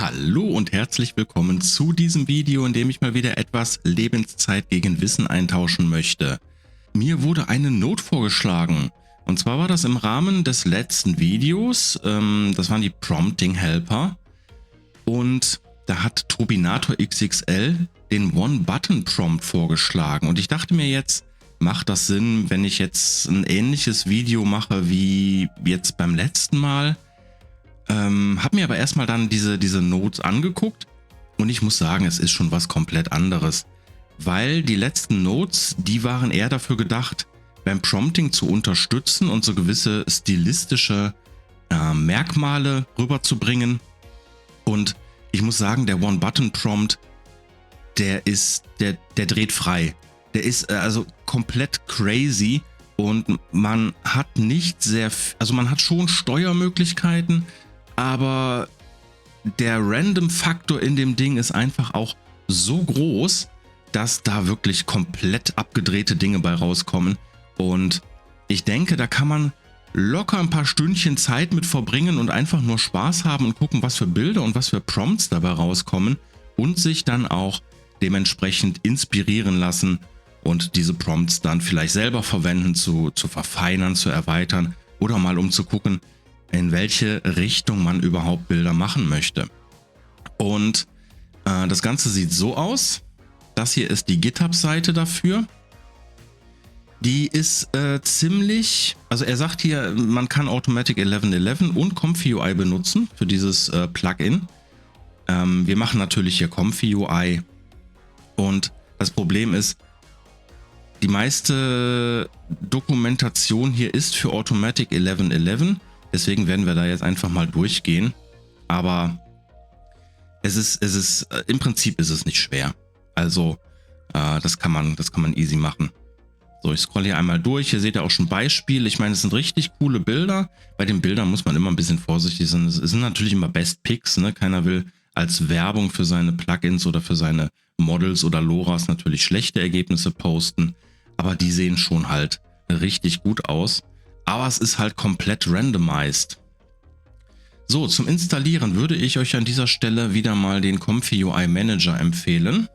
Hallo und herzlich willkommen zu diesem Video, in dem ich mal wieder etwas Lebenszeit gegen Wissen eintauschen möchte. Mir wurde eine Note vorgeschlagen. Und zwar war das im Rahmen des letzten Videos. Das waren die Prompting Helper. Und da hat Turbinator XXL den One-Button-Prompt vorgeschlagen. Und ich dachte mir jetzt, macht das Sinn, wenn ich jetzt ein ähnliches Video mache wie jetzt beim letzten Mal? Habe mir aber erstmal dann diese Notes angeguckt und ich muss sagen, es ist schon was komplett anderes. Weil die letzten Notes, die waren eher dafür gedacht, beim Prompting zu unterstützen und so gewisse stilistische Merkmale rüberzubringen. Und ich muss sagen, der One-Button-Prompt, der dreht frei. Der ist also komplett crazy und man hat nicht sehr, also man hat schon Steuermöglichkeiten, aber der Random-Faktor in dem Ding ist einfach auch so groß, dass da wirklich komplett abgedrehte Dinge bei rauskommen. Und ich denke, da kann man locker ein paar Stündchen Zeit mit verbringen und einfach nur Spaß haben und gucken, was für Bilder und was für Prompts dabei rauskommen und sich dann auch dementsprechend inspirieren lassen und diese Prompts dann vielleicht selber verwenden, zu verfeinern, zu erweitern oder mal um zu gucken, in welche Richtung man überhaupt Bilder machen möchte. Und das Ganze sieht so aus. Das hier ist die GitHub-Seite dafür. Die ist ziemlich, also er sagt hier, man kann Automatic 1111 und Comfy UI benutzen für dieses Plugin. Wir machen natürlich hier Comfy UI und das Problem ist, die meiste Dokumentation hier ist für Automatic 1111. Deswegen werden wir da jetzt einfach mal durchgehen. Aber im Prinzip ist es nicht schwer. Also das kann man easy machen. So, ich scrolle hier einmal durch. Hier seht ihr auch schon Beispiele. Ich meine, es sind richtig coole Bilder. Bei den Bildern muss man immer ein bisschen vorsichtig sein. Es sind natürlich immer Best Picks, ne? Keiner will als Werbung für seine Plugins oder für seine Models oder LoRa's natürlich schlechte Ergebnisse posten. Aber die sehen schon halt richtig gut aus. Aber es ist halt komplett randomized. So, zum Installieren würde ich euch an dieser Stelle wieder mal den Comfy UI Manager empfehlen.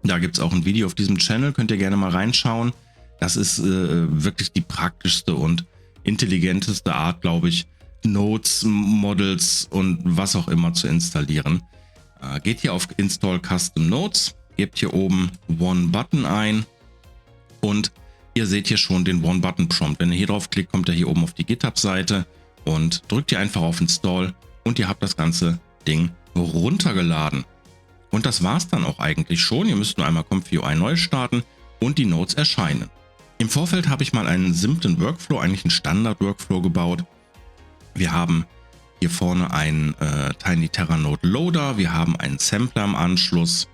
Da gibt es auch ein Video auf diesem Channel, könnt ihr gerne mal reinschauen. Das ist wirklich die praktischste und intelligenteste Art, glaube ich, Nodes, Models und was auch immer zu installieren. Geht hier auf Install Custom Nodes, gebt hier oben One-Button ein und ihr seht hier schon den One-Button-Prompt. Wenn ihr hier drauf klickt, kommt er hier oben auf die GitHub-Seite und drückt ihr einfach auf Install und ihr habt das ganze Ding runtergeladen. Und das war es dann auch eigentlich schon. Ihr müsst nur einmal Comfy UI neu starten und die Nodes erscheinen. Im Vorfeld habe ich mal einen simplen Workflow, eigentlich einen Standard-Workflow gebaut. Wir haben hier vorne einen TinyTerra Node Loader, wir haben einen Sampler im Anschluss.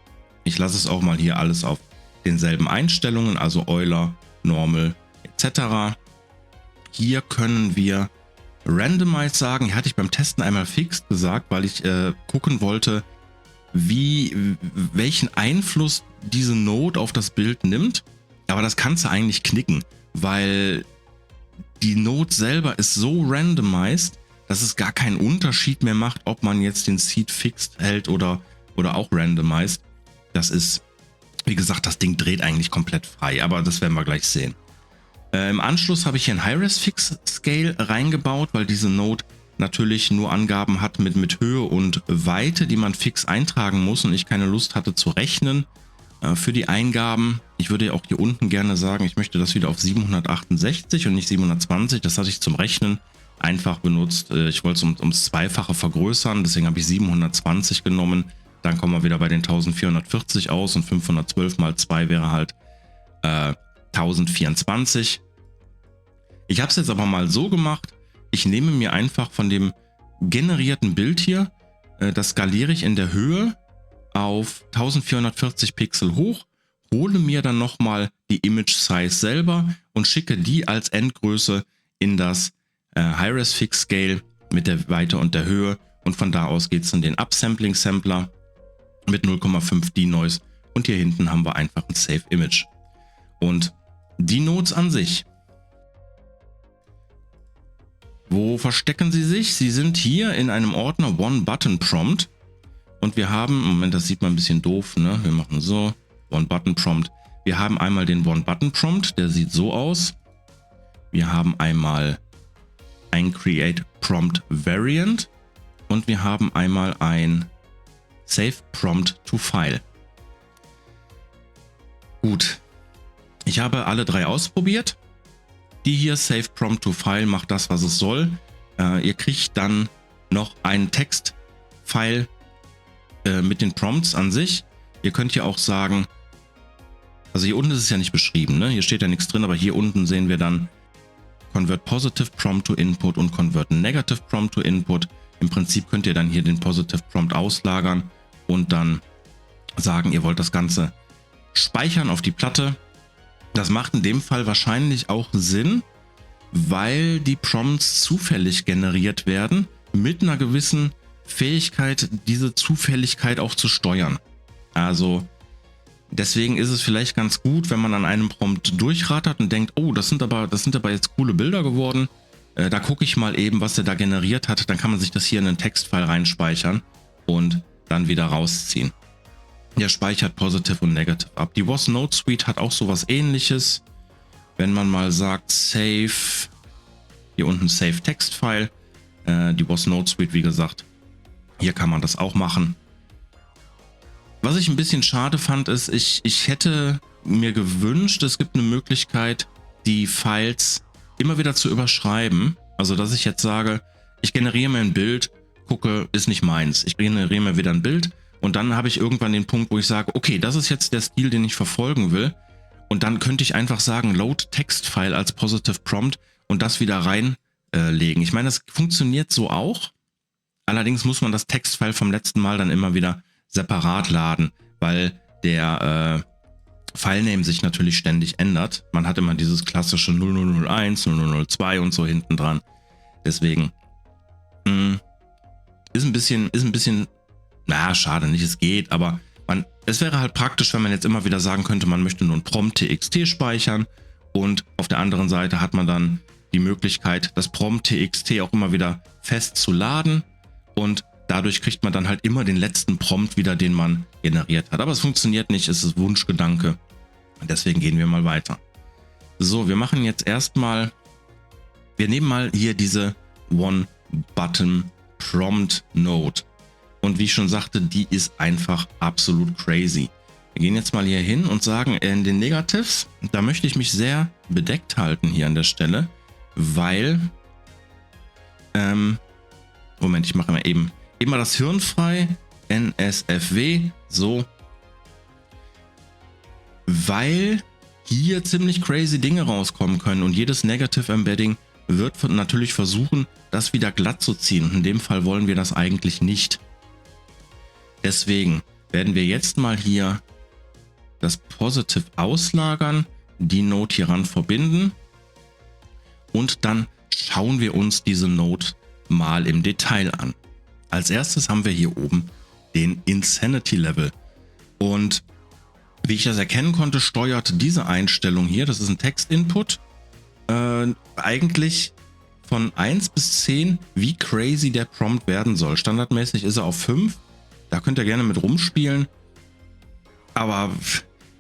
Ich lasse es auch mal hier alles auf denselben Einstellungen, also Euler, Normal etc. Hier können wir Randomize sagen. Hier hatte ich beim Testen einmal Fixed gesagt, weil ich gucken wollte, welchen Einfluss diese Node auf das Bild nimmt. Aber das kannst du eigentlich knicken, weil die Node selber ist so randomized, dass es gar keinen Unterschied mehr macht, ob man jetzt den Seed Fixed hält oder auch randomized. Das ist, wie gesagt, das Ding dreht eigentlich komplett frei, aber das werden wir gleich sehen. Im Anschluss habe ich hier ein High-Res Fix Scale reingebaut, weil diese Node natürlich nur Angaben hat mit Höhe und Weite, die man fix eintragen muss und ich keine Lust hatte zu rechnen für die Eingaben. Ich würde ja auch hier unten gerne sagen, ich möchte das wieder auf 768 und nicht 720. Das hatte ich zum Rechnen einfach benutzt. Ich wollte es ums Zweifache vergrößern, deswegen habe ich 720 genommen. Dann kommen wir wieder bei den 1440 aus und 512 mal 2 wäre halt 1024. Ich habe es jetzt aber mal so gemacht, ich nehme mir einfach von dem generierten Bild hier, das skaliere ich in der Höhe auf 1440 Pixel hoch, hole mir dann nochmal die Image Size selber und schicke die als Endgröße in das High-Res Fix Scale mit der Weite und der Höhe und von da aus geht es in den Upsampling Sampler mit 0,5 Denoise und hier hinten haben wir einfach ein Save Image. Und die Nodes an sich, wo verstecken sie sich? Sie sind hier in einem Ordner One-Button-Prompt Und wir haben, Moment, das sieht man ein bisschen doof, ne? Wir machen so, One-Button-Prompt. Wir haben einmal den One-Button-Prompt, der sieht so aus. Wir haben einmal ein Create Prompt Variant und wir haben einmal ein Save Prompt to File. Gut, ich habe alle drei ausprobiert. Die hier, Save Prompt to File, macht das, was es soll. Ihr kriegt dann noch einen Textfile mit den Prompts an sich. Ihr könnt hier auch sagen, also hier unten ist es ja nicht beschrieben, ne? Hier steht ja nichts drin, aber hier unten sehen wir dann Convert Positive Prompt to Input und Convert Negative Prompt to Input. Im Prinzip könnt ihr dann hier den Positive Prompt auslagern und dann sagen, ihr wollt das Ganze speichern auf die Platte. Das macht in dem Fall wahrscheinlich auch Sinn, weil die Prompts zufällig generiert werden, mit einer gewissen Fähigkeit, diese Zufälligkeit auch zu steuern. Also deswegen ist es vielleicht ganz gut, wenn man an einem Prompt durchrattert und denkt, oh, das sind aber jetzt coole Bilder geworden. Da gucke ich mal eben, was er da generiert hat. Dann kann man sich das hier in einen Textfile reinspeichern und dann wieder rausziehen. Der speichert Positive und Negative ab. Die Was Node Suite hat auch sowas Ähnliches. Wenn man mal sagt Save, hier unten Save Textfile, die Was Node Suite, wie gesagt, hier kann man das auch machen. Was ich ein bisschen schade fand, ist, ich hätte mir gewünscht, es gibt eine Möglichkeit, die Files immer wieder zu überschreiben. Also, dass ich jetzt sage, ich generiere mir ein Bild, gucke, ist nicht meins. Ich generiere mir wieder ein Bild und dann habe ich irgendwann den Punkt, wo ich sage, okay, das ist jetzt der Stil, den ich verfolgen will. Und dann könnte ich einfach sagen, Load Textfile als Positive Prompt und das wieder reinlegen. Ich meine, das funktioniert so auch. Allerdings muss man das Textfile vom letzten Mal dann immer wieder separat laden, weil der Filename sich natürlich ständig ändert. Man hat immer dieses klassische 0001, 0002 und so hinten dran. Deswegen ist ein bisschen, na, schade nicht, es geht, aber es wäre halt praktisch, wenn man jetzt immer wieder sagen könnte, man möchte nur ein Prompt.txt speichern und auf der anderen Seite hat man dann die Möglichkeit, das Prompt.txt auch immer wieder fest zu laden und dadurch kriegt man dann halt immer den letzten Prompt wieder, den man generiert hat. Aber es funktioniert nicht, es ist Wunschgedanke. Und deswegen gehen wir mal weiter. So, wir machen jetzt erstmal, wir nehmen mal hier diese One-Button-Prompt-Node. Und wie ich schon sagte, die ist einfach absolut crazy. Wir gehen jetzt mal hier hin und sagen, in den Negatives, da möchte ich mich sehr bedeckt halten hier an der Stelle, weil, Moment, ich mache mal eben das Hirn frei, NSFW, so, weil hier ziemlich crazy Dinge rauskommen können und jedes Negative Embedding wird natürlich versuchen, das wieder glatt zu ziehen und in dem Fall wollen wir das eigentlich nicht. Deswegen werden wir jetzt mal hier das Positive auslagern, die Node hieran verbinden und dann schauen wir uns diese Node mal im Detail an. Als erstes haben wir hier oben den Insanity Level und wie ich das erkennen konnte, steuert diese Einstellung hier, das ist ein Text-Input, eigentlich von 1 bis 10, wie crazy der Prompt werden soll. Standardmäßig ist er auf 5, da könnt ihr gerne mit rumspielen, aber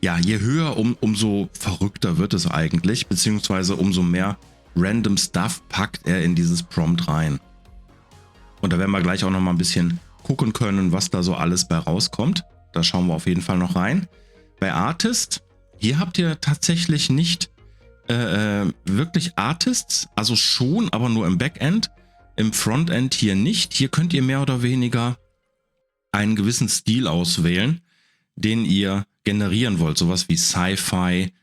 ja, je höher, umso verrückter wird es eigentlich, beziehungsweise umso mehr random Stuff packt er in dieses Prompt rein. Und da werden wir gleich auch noch mal ein bisschen gucken können, was da so alles bei rauskommt. Da schauen wir auf jeden Fall noch rein. Bei Artist, hier habt ihr tatsächlich nicht wirklich Artists, also schon, aber nur im Backend. Im Frontend hier nicht. Hier könnt ihr mehr oder weniger einen gewissen Stil auswählen, den ihr generieren wollt. Sowas wie Sci-Fi,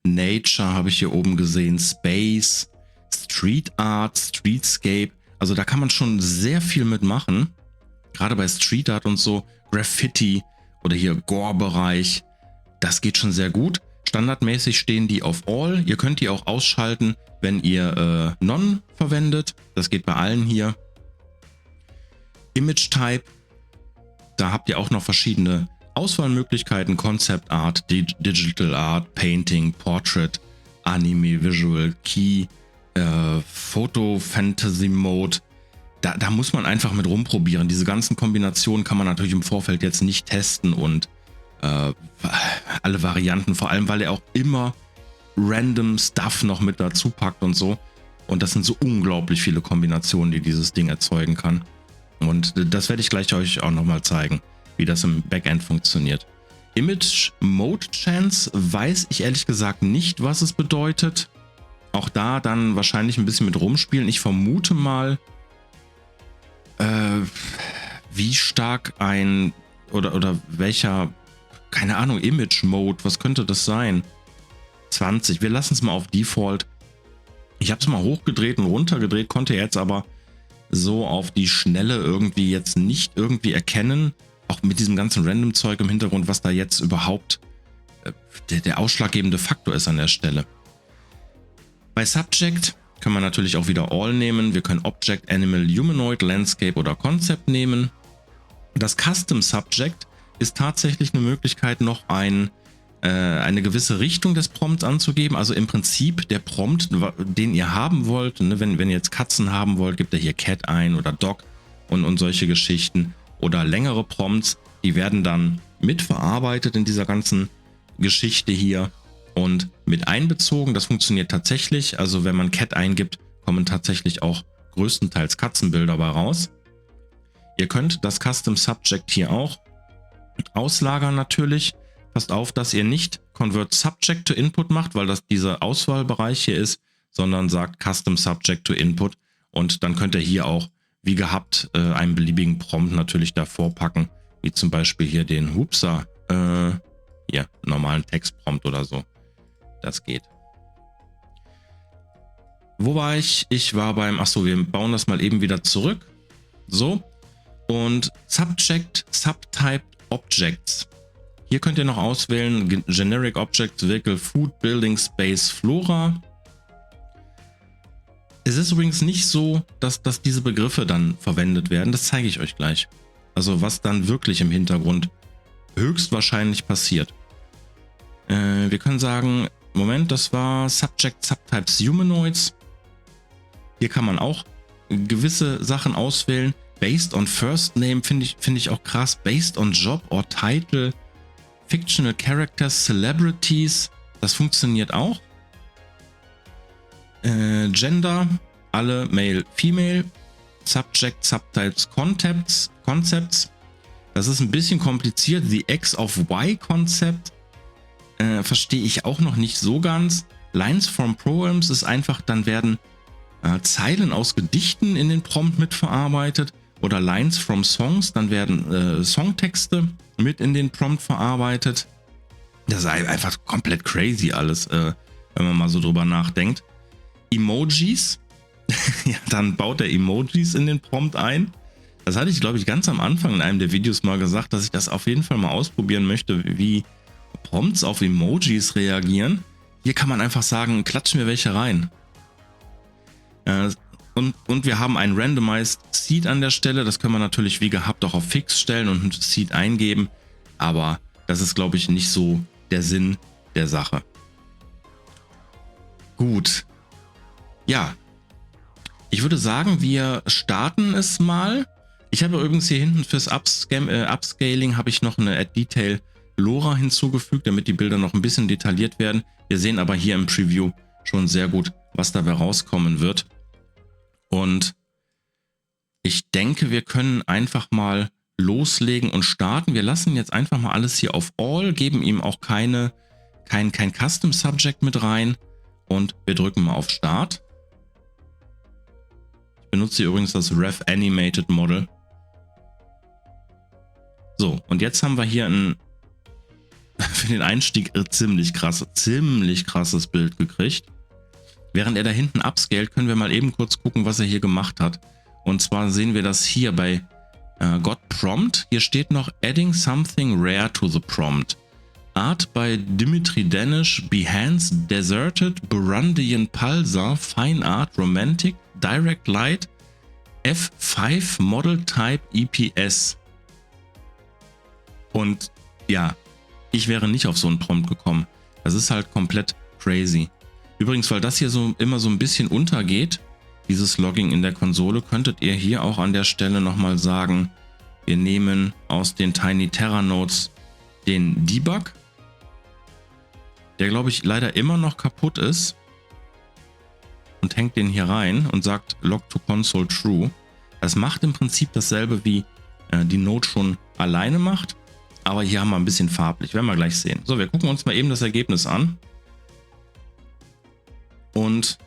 Nature habe ich hier oben gesehen, Space, Street Art, Streetscape. Also da kann man schon sehr viel mitmachen. Gerade bei Street Art und so, Graffiti oder hier Gore-Bereich. Das geht schon sehr gut. Standardmäßig stehen die auf All. Ihr könnt die auch ausschalten, wenn ihr None verwendet. Das geht bei allen hier. Image Type. Da habt ihr auch noch verschiedene Auswahlmöglichkeiten. Concept Art, Digital Art, Painting, Portrait, Anime, Visual, Key, Photo, Fantasy Mode. da muss man einfach mit rumprobieren. Diese ganzen Kombinationen kann man natürlich im Vorfeld jetzt nicht testen und alle Varianten, vor allem weil er auch immer random Stuff noch mit dazu packt und so. Und das sind so unglaublich viele Kombinationen, die dieses Ding erzeugen kann. Und das werde ich gleich euch auch nochmal zeigen, wie das im Backend funktioniert. Image Mode Chance weiß ich ehrlich gesagt nicht, was es bedeutet. Auch da dann wahrscheinlich ein bisschen mit rumspielen. Ich vermute mal, wie stark ein oder welcher, keine Ahnung, Image Mode, was könnte das sein? 20, wir lassen es mal auf Default. Ich habe es mal hochgedreht und runtergedreht, konnte jetzt aber so auf die Schnelle irgendwie jetzt nicht irgendwie erkennen, auch mit diesem ganzen Random-Zeug im Hintergrund, was da jetzt überhaupt der ausschlaggebende Faktor ist an der Stelle. Bei Subject können wir natürlich auch wieder All nehmen. Wir können Object, Animal, Humanoid, Landscape oder Concept nehmen. Das Custom Subject ist tatsächlich eine Möglichkeit, noch eine gewisse Richtung des Prompts anzugeben. Also im Prinzip der Prompt, den ihr haben wollt, ne, wenn ihr jetzt Katzen haben wollt, gebt ihr hier Cat ein oder Dog und solche Geschichten. Oder längere Prompts, die werden dann mitverarbeitet in dieser ganzen Geschichte hier und mit einbezogen. Das funktioniert tatsächlich. Also wenn man Cat eingibt, kommen tatsächlich auch größtenteils Katzenbilder bei raus. Ihr könnt das Custom Subject hier auch auslagern natürlich. Passt auf, dass ihr nicht Convert Subject to Input macht, weil das dieser Auswahlbereich hier ist, sondern sagt Custom Subject to Input. Und dann könnt ihr hier auch, wie gehabt, einen beliebigen Prompt natürlich davor packen, wie zum Beispiel hier den Hupsa, hier, normalen Textprompt oder so. Das geht. Wo war ich? Ich war beim, achso, wir bauen das mal eben wieder zurück. So. Und Subject, Subtyped Objects. Hier könnt ihr noch auswählen, Generic Objects, Vehicle, Food, Building, Space, Flora. Es ist übrigens nicht so, dass diese Begriffe dann verwendet werden. Das zeige ich euch gleich. Also was dann wirklich im Hintergrund höchstwahrscheinlich passiert. Wir können sagen, Moment, das war Subject, Subtypes, Humanoids. Hier kann man auch gewisse Sachen auswählen. Based on First Name finde ich auch krass. Based on Job or Title. Fictional Characters, Celebrities, das funktioniert auch. Gender, alle Male, Female. Subject, Subtypes, Concepts. Das ist ein bisschen kompliziert. The X of Y Concept verstehe ich auch noch nicht so ganz. Lines from Poems ist einfach, dann werden Zeilen aus Gedichten in den Prompt mitverarbeitet. Oder Lines from Songs, dann werden Songtexte mit in den Prompt verarbeitet. Das ist einfach komplett crazy alles, wenn man mal so drüber nachdenkt. Emojis, ja, dann baut er Emojis in den Prompt ein. Das hatte ich, glaube ich, ganz am Anfang in einem der Videos mal gesagt, dass ich das auf jeden Fall mal ausprobieren möchte, wie Prompts auf Emojis reagieren. Hier kann man einfach sagen, klatsch mir welche rein. Und wir haben ein Randomized Seed an der Stelle. Das können wir natürlich wie gehabt auch auf Fix stellen und ein Seed eingeben. Aber das ist, glaube ich, nicht so der Sinn der Sache. Gut. Ja. Ich würde sagen, wir starten es mal. Ich habe übrigens hier hinten fürs Upscaling habe ich noch eine Add Detail LoRa hinzugefügt, damit die Bilder noch ein bisschen detailliert werden. Wir sehen aber hier im Preview schon sehr gut, was dabei rauskommen wird. Und ich denke, wir können einfach mal loslegen und starten. Wir lassen jetzt einfach mal alles hier auf All, geben ihm auch kein Custom Subject mit rein und wir drücken mal auf Start. Ich benutze hier übrigens das Ref Animated Model. So, und jetzt haben wir hier für den Einstieg ziemlich krasses Bild gekriegt. Während er da hinten upscaled, können wir mal eben kurz gucken, was er hier gemacht hat. Und zwar sehen wir das hier bei Got Prompt. Hier steht noch Adding something rare to the prompt. Art by Dimitri Danish, Behance, Deserted, Burundian Pulsar, Fine Art, Romantic, Direct Light, F5 Model Type EPS. Und ja, ich wäre nicht auf so einen Prompt gekommen. Das ist halt komplett crazy. Übrigens, weil das hier so immer so ein bisschen untergeht, dieses Logging in der Konsole, könntet ihr hier auch an der Stelle nochmal sagen, wir nehmen aus den Tiny Terra Nodes den Debug, der glaube ich leider immer noch kaputt ist, und hängt den hier rein und sagt Log to Console True. Das macht im Prinzip dasselbe wie die Node schon alleine macht, aber hier haben wir ein bisschen farblich, werden wir gleich sehen. So, wir gucken uns mal eben das Ergebnis an. Und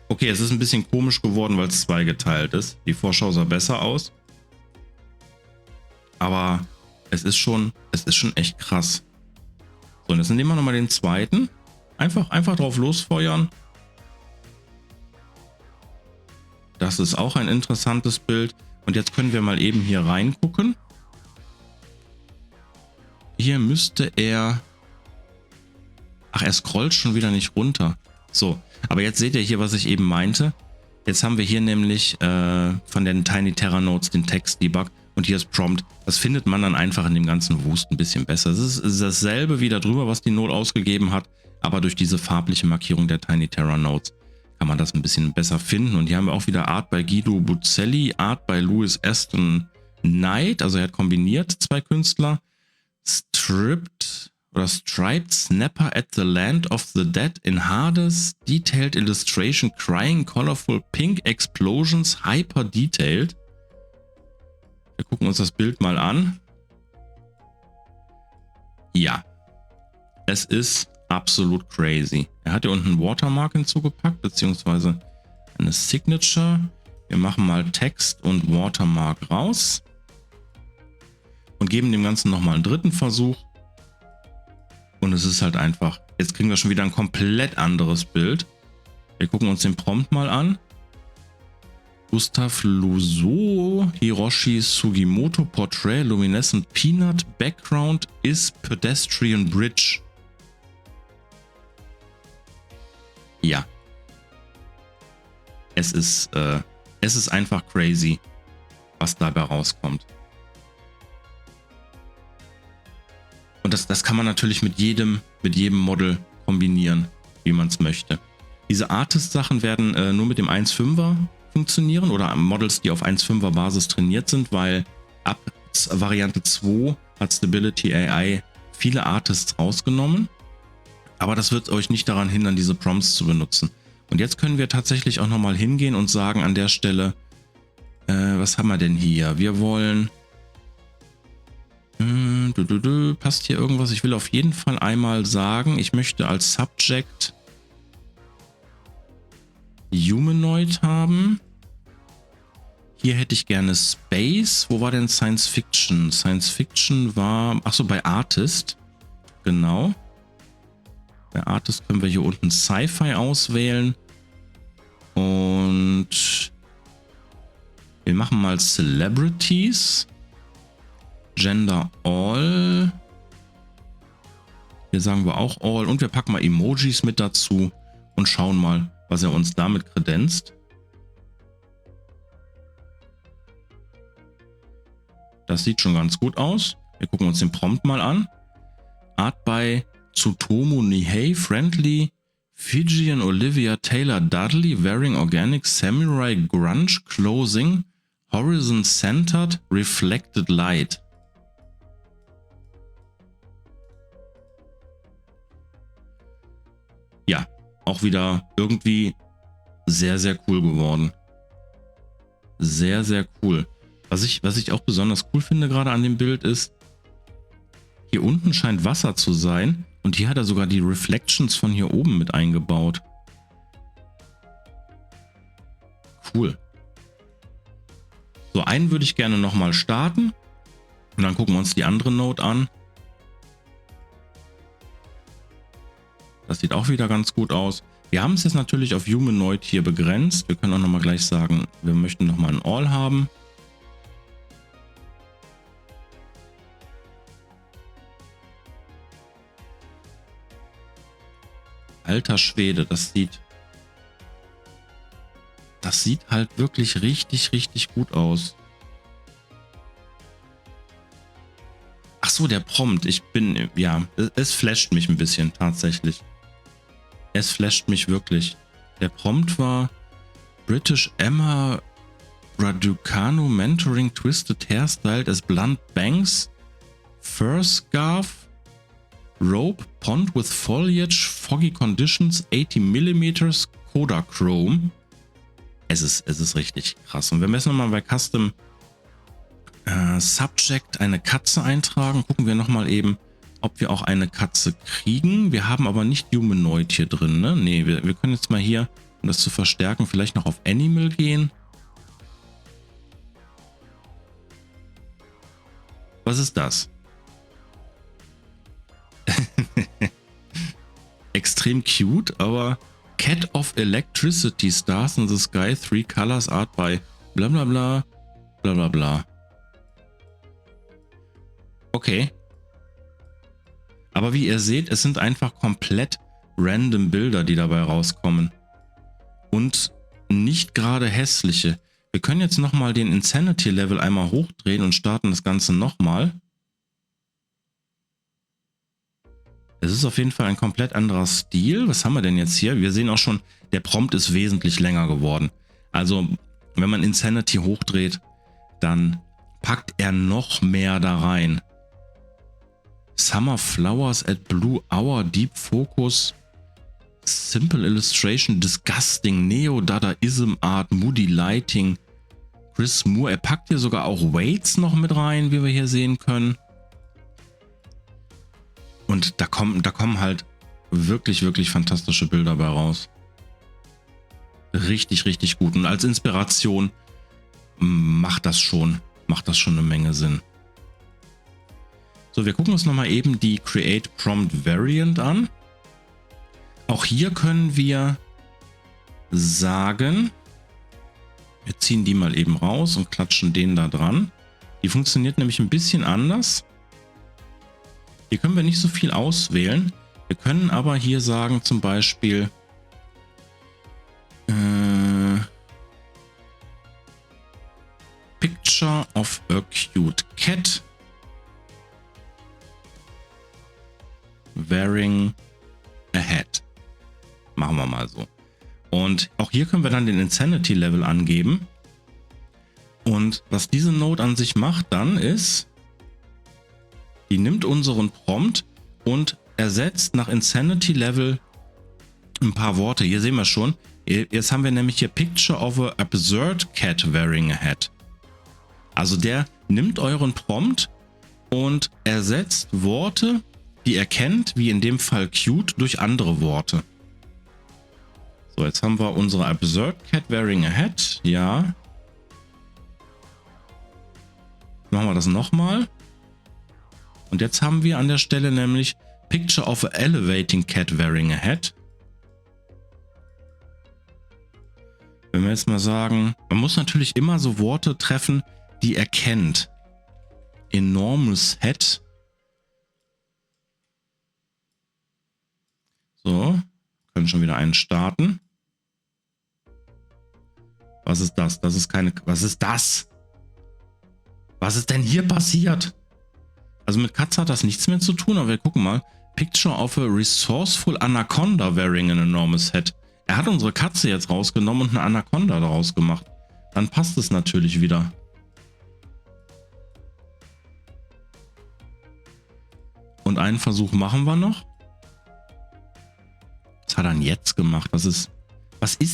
okay, es ist ein bisschen komisch geworden, weil es zweigeteilt ist. Die Vorschau sah besser aus. Aber es ist schon echt krass. So, und jetzt nehmen wir nochmal den zweiten. Einfach drauf losfeuern. Das ist auch ein interessantes Bild. Und jetzt können wir mal eben hier reingucken. Hier müsste er... Ach, er scrollt schon wieder nicht runter. So, aber jetzt seht ihr hier, was ich eben meinte. Jetzt haben wir hier nämlich von den Tiny Terra Nodes den Text-Debug. Und hier ist Prompt. Das findet man dann einfach in dem ganzen Wust ein bisschen besser. Es ist dasselbe wie da drüber, was die Node ausgegeben hat. Aber durch diese farbliche Markierung der Tiny Terra Nodes kann man das ein bisschen besser finden. Und hier haben wir auch wieder Art bei Guido Buzzelli, Art bei Louis Aston Knight. Also er hat kombiniert zwei Künstler. Striped Snapper at the Land of the Dead in Hades. Detailed Illustration, Crying, Colorful Pink Explosions, Hyper Detailed. Wir gucken uns das Bild mal an. Ja, es ist absolut crazy. Er hat hier unten ein Watermark hinzugepackt, beziehungsweise eine Signature. Wir machen mal Text und Watermark raus und geben dem Ganzen nochmal einen dritten Versuch. Und es ist halt einfach, jetzt kriegen wir schon wieder ein komplett anderes Bild. Wir gucken uns den Prompt mal an. Gustav Luso, Hiroshi Sugimoto, Portrait, Luminescent Peanut, Background is Pedestrian Bridge. Ja. Es ist einfach crazy, was dabei rauskommt. Und das kann man natürlich mit jedem Model kombinieren, wie man es möchte. Diese Artist-Sachen werden nur mit dem 1.5er funktionieren oder Models, die auf 1.5er Basis trainiert sind, weil ab Variante 2 hat Stability AI viele Artists rausgenommen. Aber das wird euch nicht daran hindern, diese Prompts zu benutzen. Und jetzt können wir tatsächlich auch nochmal hingehen und sagen an der Stelle, was haben wir denn hier? Wir wollen... passt hier irgendwas? Ich will auf jeden Fall einmal sagen, ich möchte als Subject Humanoid haben. Hier hätte ich gerne Space. Wo war denn Science Fiction? Science Fiction war... Achso, bei Artist. Genau. Bei Artist können wir hier unten Sci-Fi auswählen. Und wir machen mal Celebrities. Gender All. Hier sagen wir auch All. Und wir packen mal Emojis mit dazu und schauen mal, was er uns damit kredenzt. Das sieht schon ganz gut aus. Wir gucken uns den Prompt mal an. Art by Tsutomu Nihei, Friendly, Fijian Olivia Taylor Dudley, Wearing Organic Samurai Grunge Clothing, Horizon Centered, Reflected Light. Ja, auch wieder irgendwie sehr, sehr cool geworden. Sehr, sehr cool. Was ich auch besonders cool finde gerade an dem Bild ist, hier unten scheint Wasser zu sein und hier hat er sogar die Reflections von hier oben mit eingebaut. Cool. So, einen würde ich gerne nochmal starten und dann gucken wir uns die andere Node an. Das sieht auch wieder ganz gut aus. Wir haben es jetzt natürlich auf Humanoid hier begrenzt. Wir können auch nochmal gleich sagen, wir möchten nochmal ein All haben. Alter Schwede, das sieht halt wirklich richtig, richtig gut aus. Ach so, der Prompt. Ja, es flasht mich ein bisschen tatsächlich. Es flasht mich wirklich. Der Prompt war British Emma Raducanu Mentoring Twisted Hairstyle as Blunt Bangs, Fur Scarf, Rope, Pond with Foliage, Foggy Conditions, 80mm, Kodachrome. Es ist richtig krass. Und wenn wir jetzt nochmal bei Custom Subject eine Katze eintragen, gucken wir nochmal eben, ob wir auch eine Katze kriegen. Wir haben aber nicht Humanoid hier drin, ne? Ne, wir können jetzt mal hier, um das zu verstärken, vielleicht noch auf Animal gehen. Was ist das? Extrem cute, aber Cat of Electricity, Stars in the Sky, 3 Colors, Art by bla bla bla, bla bla bla. Okay. Aber wie ihr seht, es sind einfach komplett random Bilder, die dabei rauskommen. Und nicht gerade hässliche. Wir können jetzt nochmal den Insanity Level einmal hochdrehen und starten das Ganze nochmal. Es ist auf jeden Fall ein komplett anderer Stil. Was haben wir denn jetzt hier? Wir sehen auch schon, der Prompt ist wesentlich länger geworden. Also, wenn man Insanity hochdreht, dann packt er noch mehr da rein. Summer Flowers at Blue Hour, Deep Focus, Simple Illustration, Disgusting, Neo-Dadaism Art, Moody Lighting, Chris Moore. Er packt hier sogar auch Weights noch mit rein, wie wir hier sehen können. Und da kommen halt wirklich, wirklich fantastische Bilder bei raus. Richtig, richtig gut. Und als Inspiration macht das schon eine Menge Sinn. So, wir gucken uns nochmal eben die Create Prompt Variant an. Auch hier können wir sagen, wir ziehen die mal eben raus und klatschen den da dran. Die funktioniert nämlich ein bisschen anders. Hier können wir nicht so viel auswählen. Wir können aber hier sagen zum Beispiel Picture of a cute cat wearing a hat. Machen wir mal so. Und auch hier können wir dann den Insanity Level angeben. Und was diese Node an sich macht dann ist, die nimmt unseren Prompt und ersetzt nach Insanity Level ein paar Worte. Hier sehen wir schon. Jetzt haben wir nämlich hier Picture of a absurd cat wearing a hat. Also der nimmt euren Prompt und ersetzt Worte, die er kennt, wie in dem Fall cute, durch andere Worte. So, jetzt haben wir unsere absurd cat wearing a hat. Ja. Machen wir das nochmal. Und jetzt haben wir an der Stelle nämlich Picture of a elevating cat wearing a hat. Wenn wir jetzt mal sagen, man muss natürlich immer so Worte treffen, die er kennt. Enormous hat. So, können schon wieder einen starten. Was ist das? Das ist keine... Was ist das? Was ist denn hier passiert? Also mit Katze hat das nichts mehr zu tun, aber wir gucken mal. Picture of a resourceful anaconda wearing an enormous hat. Er hat unsere Katze jetzt rausgenommen und eine Anaconda daraus gemacht. Dann passt es natürlich wieder. Und einen Versuch machen wir noch. Was hat er denn jetzt gemacht? Was ist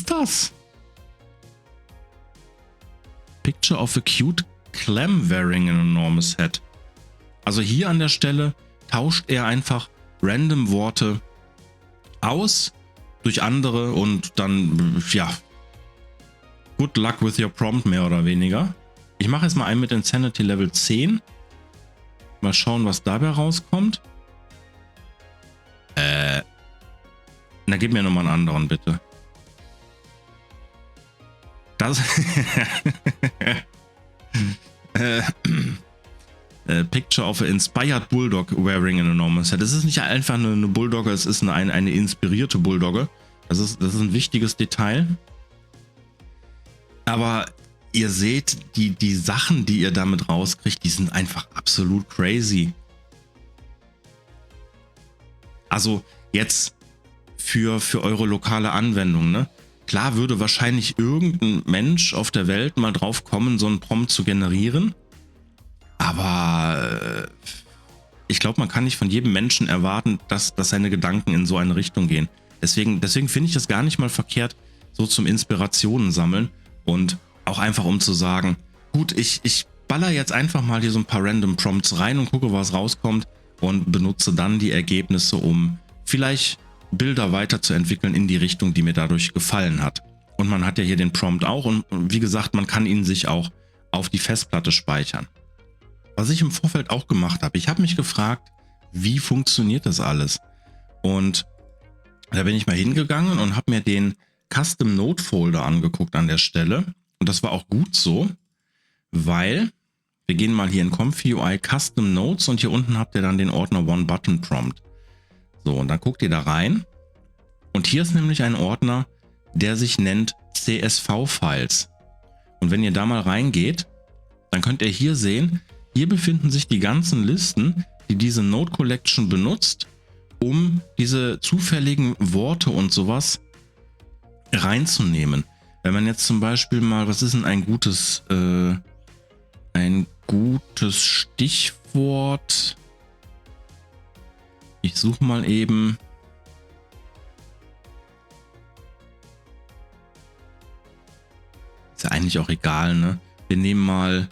das? Picture of a cute clam wearing an enormous hat. Also hier an der Stelle tauscht er einfach random Worte aus durch andere und dann, ja, good luck with your prompt, mehr oder weniger. Ich mache jetzt mal einen mit Insanity Level 10. Mal schauen, was dabei rauskommt. Na, gib mir nochmal einen anderen, bitte. Das... Picture of an inspired Bulldog wearing an enormous hat. Das ist nicht einfach eine Bulldogge, es ist eine inspirierte Bulldogge. Das ist ein wichtiges Detail. Aber ihr seht, die Sachen, die ihr damit rauskriegt, die sind einfach absolut crazy. Also jetzt für eure lokale Anwendung, ne? Klar würde wahrscheinlich irgendein Mensch auf der Welt mal drauf kommen, so einen Prompt zu generieren. Aber ich glaube, man kann nicht von jedem Menschen erwarten, dass seine Gedanken in so eine Richtung gehen. Deswegen finde ich das gar nicht mal verkehrt, so zum Inspirationen sammeln und auch einfach um zu sagen, gut, ich baller jetzt einfach mal hier so ein paar Random Prompts rein und gucke, was rauskommt und benutze dann die Ergebnisse, um vielleicht Bilder weiterzuentwickeln in die Richtung, die mir dadurch gefallen hat. Und man hat ja hier den Prompt auch und wie gesagt, man kann ihn sich auch auf die Festplatte speichern. Was ich im Vorfeld auch gemacht habe, ich habe mich gefragt, wie funktioniert das alles? Und da bin ich mal hingegangen und habe mir den Custom Note Folder angeguckt an der Stelle. Und das war auch gut so, weil wir gehen mal hier in ComfyUI Custom Notes und hier unten habt ihr dann den Ordner One Button Prompt. So, und dann guckt ihr da rein. Und hier ist nämlich ein Ordner, der sich nennt CSV-Files. Und wenn ihr da mal reingeht, dann könnt ihr hier sehen, hier befinden sich die ganzen Listen, die diese Node Collection benutzt, um diese zufälligen Worte und sowas reinzunehmen. Wenn man jetzt zum Beispiel mal, was ist denn ein gutes Stichwort? Ich suche mal eben. Ist ja eigentlich auch egal, ne? Wir nehmen mal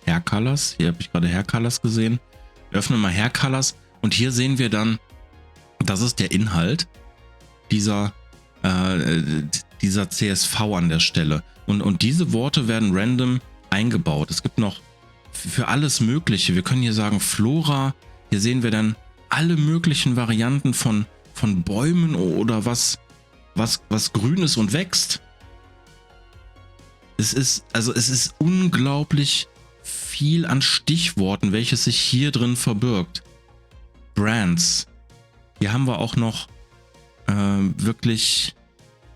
Hair Colors. Hier habe ich gerade Hair Colors gesehen. Wir öffnen mal Hair Colors und hier sehen wir dann, das ist der Inhalt dieser CSV an der Stelle. Und diese Worte werden random eingebaut. Es gibt noch für alles Mögliche. Wir können hier sagen Flora. Hier sehen wir dann alle möglichen Varianten von Bäumen oder was grün ist und wächst. Es ist unglaublich viel an Stichworten, welches sich hier drin verbirgt. Brands. Hier haben wir auch noch wirklich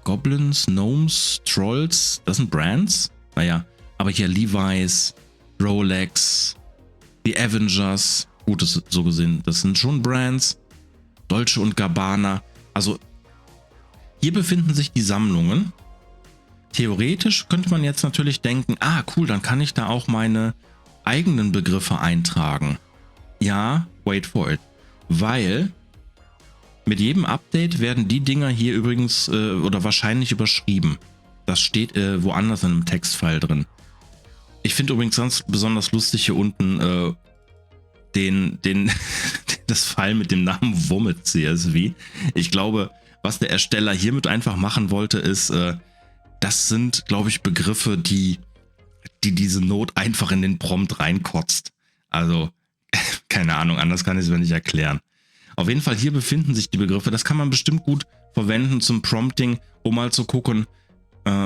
Goblins, Gnomes, Trolls. Das sind Brands. Naja, aber hier Levi's, Rolex, die Avengers. Gut, das ist so gesehen, das sind schon Brands. Dolce & Gabbana. Also hier befinden sich die Sammlungen. Theoretisch könnte man jetzt natürlich denken, cool, dann kann ich da auch meine eigenen Begriffe eintragen. Ja, wait for it. Weil mit jedem Update werden die Dinger hier übrigens oder wahrscheinlich überschrieben. Das steht woanders in einem Textfile drin. Ich finde übrigens ganz besonders lustig hier unten das File mit dem Namen Vomit CSV. Ich glaube, was der Ersteller hiermit einfach machen wollte, ist, das sind, glaube ich, Begriffe, die diese Node einfach in den Prompt reinkotzt. Also, keine Ahnung, anders kann ich es mir nicht erklären. Auf jeden Fall, hier befinden sich die Begriffe. Das kann man bestimmt gut verwenden zum Prompting, um mal zu gucken.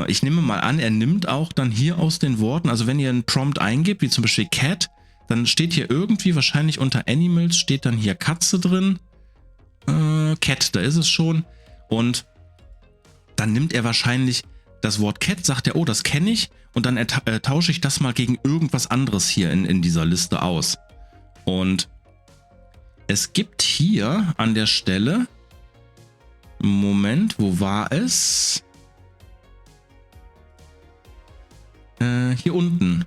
Ich nehme mal an, er nimmt auch dann hier aus den Worten, also wenn ihr einen Prompt eingebt, wie zum Beispiel Cat, dann steht hier irgendwie wahrscheinlich unter Animals, steht dann hier Katze drin. Cat, da ist es schon. Und dann nimmt er wahrscheinlich das Wort Cat, sagt er, oh, das kenne ich. Und dann tausche ich das mal gegen irgendwas anderes hier in dieser Liste aus. Und es gibt hier an der Stelle, Moment, wo war es? Hier unten,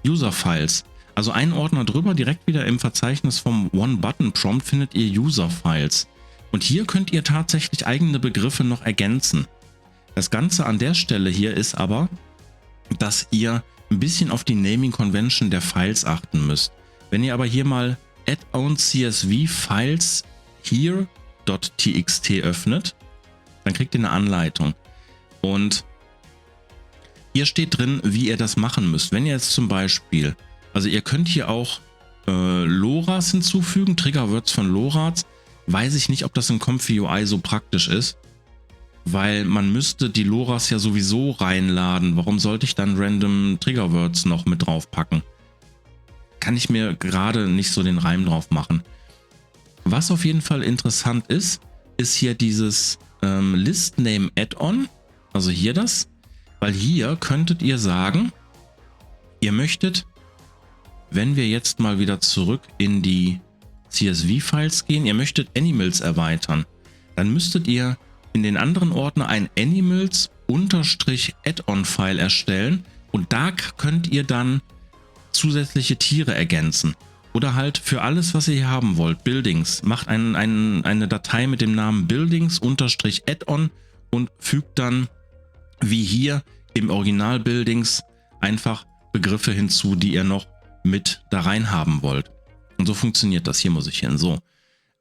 User-Files. Also einen Ordner drüber, direkt wieder im Verzeichnis vom One-Button-Prompt findet ihr User-Files. Und hier könnt ihr tatsächlich eigene Begriffe noch ergänzen. Das Ganze an der Stelle hier ist aber, dass ihr ein bisschen auf die Naming Convention der Files achten müsst. Wenn ihr aber hier mal add-on CSV Files here.txt öffnet, dann kriegt ihr eine Anleitung. Und hier steht drin, wie ihr das machen müsst. Wenn ihr jetzt zum Beispiel, also ihr könnt hier auch LoRa's hinzufügen, Triggerwords von LoRa's. Weiß ich nicht, ob das in ComfyUI so praktisch ist, weil man müsste die LoRa's ja sowieso reinladen. Warum sollte ich dann random Triggerwords noch mit drauf packen? Kann ich mir gerade nicht so den Reim drauf machen. Was auf jeden Fall interessant ist hier dieses List-Name Add-on, also hier das, weil hier könntet ihr sagen, ihr möchtet, wenn wir jetzt mal wieder zurück in die CSV-Files gehen, ihr möchtet Animals erweitern, dann müsstet ihr in den anderen Ordner ein Animals-Add-on-File erstellen und da könnt ihr dann zusätzliche Tiere ergänzen. Oder halt für alles, was ihr hier haben wollt, Buildings, macht eine Datei mit dem Namen Buildings-Add-on und fügt dann, wie hier im Original Buildings, einfach Begriffe hinzu, die ihr noch mit da rein haben wollt. Und so funktioniert das. Hier muss ich hin. So.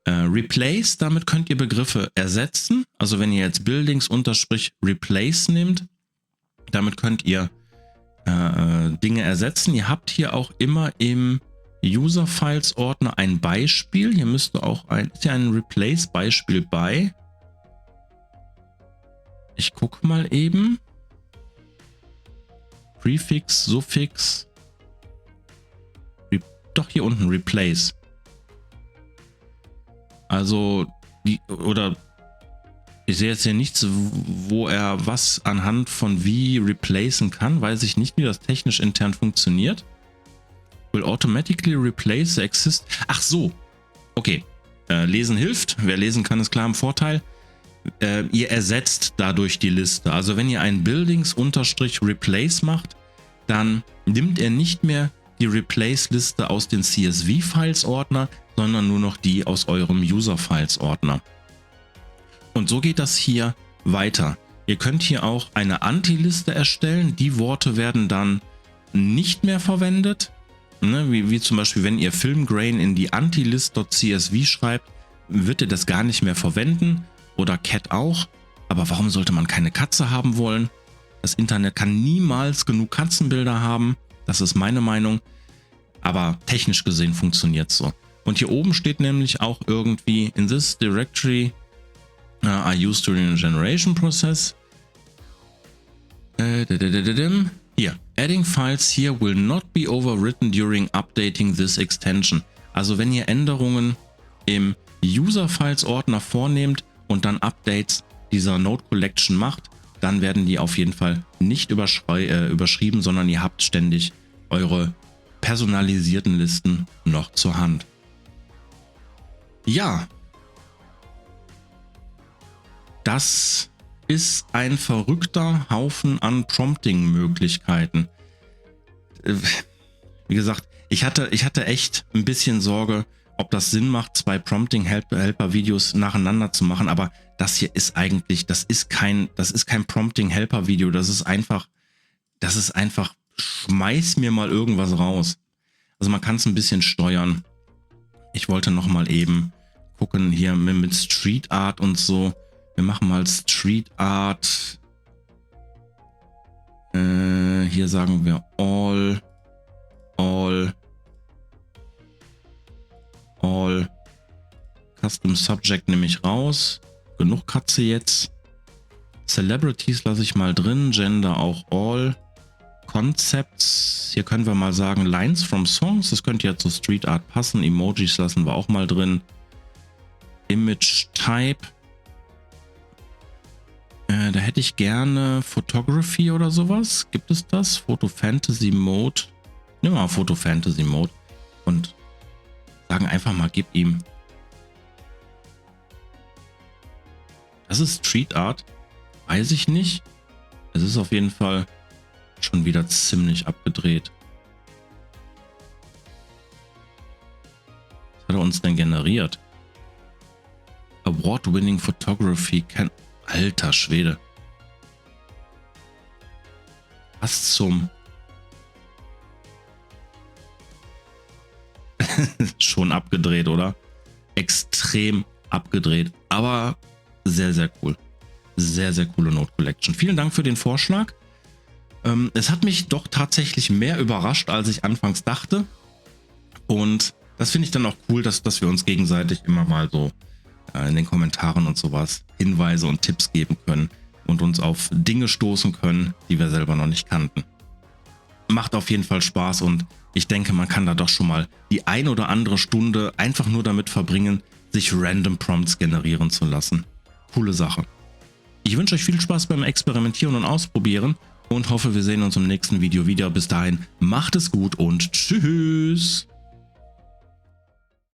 Replace, damit könnt ihr Begriffe ersetzen. Also wenn ihr jetzt Buildings-Replace nehmt, damit könnt ihr Dinge ersetzen. Ihr habt hier auch immer im User-Files-Ordner ein Beispiel. Hier müsste auch ein Replace-Beispiel bei. Ich gucke mal eben. Prefix, Suffix. Doch hier unten Replace. Also, ich sehe jetzt hier nichts, wo er was anhand von wie replacen kann. Weiß ich nicht, wie das technisch intern funktioniert. Will automatically replace the exist. Ach so. Okay. Lesen hilft. Wer lesen kann, ist klar im Vorteil. Ihr ersetzt dadurch die Liste. Also wenn ihr ein Buildings-Replace macht, dann nimmt er nicht mehr die Replace-Liste aus den CSV-Files-Ordner, sondern nur noch die aus eurem User-Files-Ordner. Und so geht das hier weiter. Ihr könnt hier auch eine Anti-Liste erstellen. Die Worte werden dann nicht mehr verwendet. Ne, wie zum Beispiel, wenn ihr Filmgrain in die Anti-List.csv schreibt, wird ihr das gar nicht mehr verwenden. Oder Cat auch. Aber warum sollte man keine Katze haben wollen? Das Internet kann niemals genug Katzenbilder haben. Das ist meine Meinung. Aber technisch gesehen funktioniert es so. Und hier oben steht nämlich auch irgendwie in this directory are used during the generation process. Hier, adding files here will not be overwritten during updating this extension. Also wenn ihr Änderungen im User-Files-Ordner vornehmt und dann Updates dieser Node Collection macht, dann werden die auf jeden Fall nicht überschrieben, sondern ihr habt ständig eure personalisierten Listen noch zur Hand. Ja, das ist ein verrückter Haufen an Prompting-Möglichkeiten. Wie gesagt, ich hatte echt ein bisschen Sorge, ob das Sinn macht, 2 Prompting-Helper-Videos nacheinander zu machen, aber das hier ist eigentlich, das ist kein Prompting-Helper-Video, das ist einfach, schmeiß mir mal irgendwas raus. Also man kann es ein bisschen steuern. Ich wollte noch mal eben gucken hier mit Street Art und so. Wir machen mal Street Art. Hier sagen wir all. Custom Subject nehme ich raus. Genug Katze jetzt. Celebrities lasse ich mal drin. Gender auch all. Concepts. Hier können wir mal sagen Lines from Songs. Das könnte ja zu Street Art passen. Emojis lassen wir auch mal drin. Image Type. Da hätte ich gerne Photography oder sowas. Gibt es das? Photo Fantasy Mode. Nehmen wir mal Photo Fantasy Mode. Und sagen einfach mal, gib ihm. Das ist Street Art. Weiß ich nicht. Es ist auf jeden Fall schon wieder ziemlich abgedreht. Was hat er uns denn generiert? Award-winning Photography can... Alter Schwede. Was zum... Schon abgedreht, oder? Extrem abgedreht, aber sehr, sehr cool. Sehr, sehr coole Node Collection. Vielen Dank für den Vorschlag. Es hat mich doch tatsächlich mehr überrascht, als ich anfangs dachte. Und das finde ich dann auch cool, dass wir uns gegenseitig immer mal so in den Kommentaren und sowas Hinweise und Tipps geben können und uns auf Dinge stoßen können, die wir selber noch nicht kannten. Macht auf jeden Fall Spaß und ich denke, man kann da doch schon mal die ein oder andere Stunde einfach nur damit verbringen, sich random Prompts generieren zu lassen. Coole Sache. Ich wünsche euch viel Spaß beim Experimentieren und Ausprobieren und hoffe, wir sehen uns im nächsten Video wieder. Bis dahin, macht es gut und tschüss!